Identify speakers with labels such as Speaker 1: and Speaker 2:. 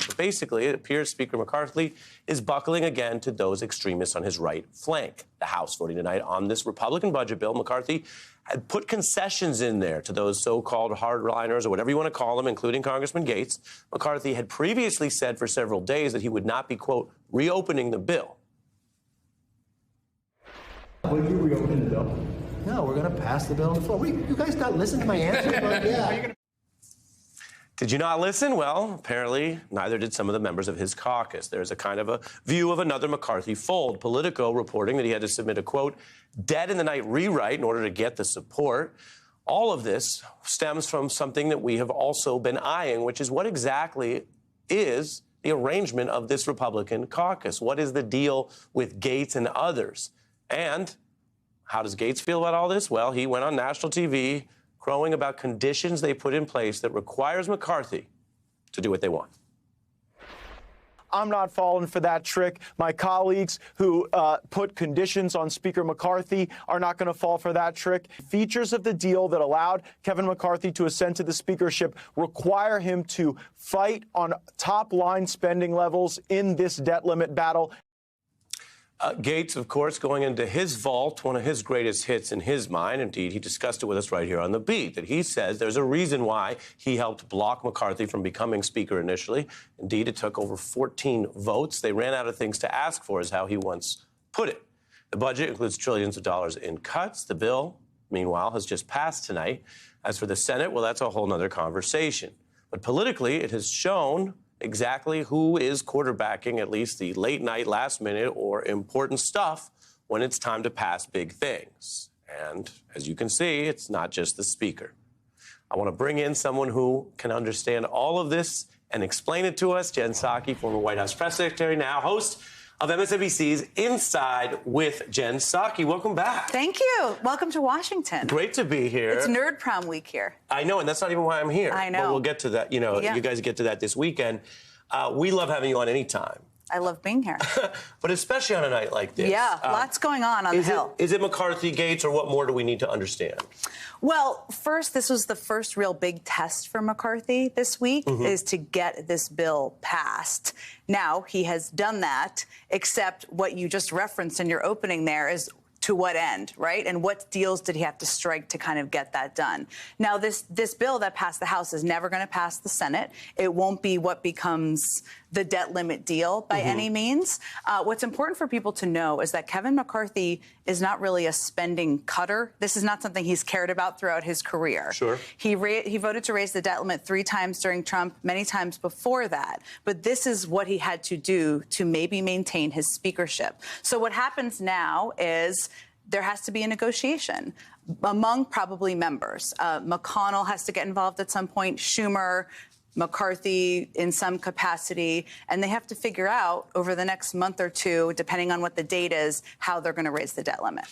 Speaker 1: But basically, it appears Speaker McCarthy is buckling again to those extremists on his right flank. The House voting tonight on this Republican budget bill. McCarthy had put concessions in there to those so-called hardliners, or whatever you want to call them, including Congressman Gates. McCarthy had previously said for several days that he would not be, quote, reopening the bill.
Speaker 2: Will you reopen the bill? No, we're going to pass the bill on the floor. You guys not listen to my answer? Yeah.
Speaker 1: Did you not listen? Well, apparently neither did some of the members of his caucus. There's a kind of a view of another McCarthy fold. Politico reporting that he had to submit a, quote, dead-in-the-night rewrite in order to get the support. All of this stems from something that we have also been eyeing, which is what exactly is the arrangement of this Republican caucus? What is the deal with Gates and others? And how does Gates feel about all this? Well, he went on national TV crowing about conditions they put in place that requires McCarthy to do what they want.
Speaker 3: I'm not falling for that trick. My colleagues who put conditions on Speaker McCarthy are not going to fall for that trick. Features of the deal that allowed Kevin McCarthy to ascend to the speakership require him to fight on top-line spending levels in this debt limit battle.
Speaker 1: Gates, of course, going into his vault, one of his greatest hits in his mind. Indeed, he discussed it with us right here on The Beat, that he says there's a reason why he helped block McCarthy from becoming Speaker initially. Indeed, it took over 14 votes. They ran out of things to ask for, is how he once put it. The budget includes trillions of dollars in cuts. The bill, meanwhile, has just passed tonight. As for the Senate, well, that's a whole nother conversation. But politically, it has shown exactly who is quarterbacking at least the late night, last minute, or important stuff when it's time to pass big things. And as you can see, it's not just the Speaker. I want to bring in someone who can understand all of this and explain it to us. Jen Psaki, former White House press secretary, now host of MSNBC's Inside with Jen Psaki. Welcome back.
Speaker 4: Thank you. Welcome to Washington.
Speaker 1: Great to be here.
Speaker 4: It's Nerd Prom week here.
Speaker 1: I know, and that's not even why I'm here.
Speaker 4: I know.
Speaker 1: But we'll get to that. You know, You guys get to that this weekend. We love having you on anytime.
Speaker 4: I love being here.
Speaker 1: But especially on a night like this.
Speaker 4: Yeah, lots going on the Hill.
Speaker 1: Is it McCarthy, Gates, or what more do we need to understand?
Speaker 4: Well, first, this was the first real big test for McCarthy this week, is to get this bill passed. Now, he has done that, except what you just referenced in your opening there is to what end, right? And what deals did he have to strike to kind of get that done? Now, this bill that passed the House is never going to pass the Senate. It won't be what becomes the debt limit deal by any means. What's important for people to know is that Kevin McCarthy is not really a spending cutter. This is not something he's cared about throughout his career. Sure. He voted to raise the debt limit 3 times during Trump, many times before that. But this is what he had to do to maybe maintain his speakership. So what happens now is there has to be a negotiation among probably members. McConnell has to get involved at some point, Schumer, McCarthy in some capacity, and they have to figure out over the next month or two, depending on what the date is, how they're going to raise the debt limit.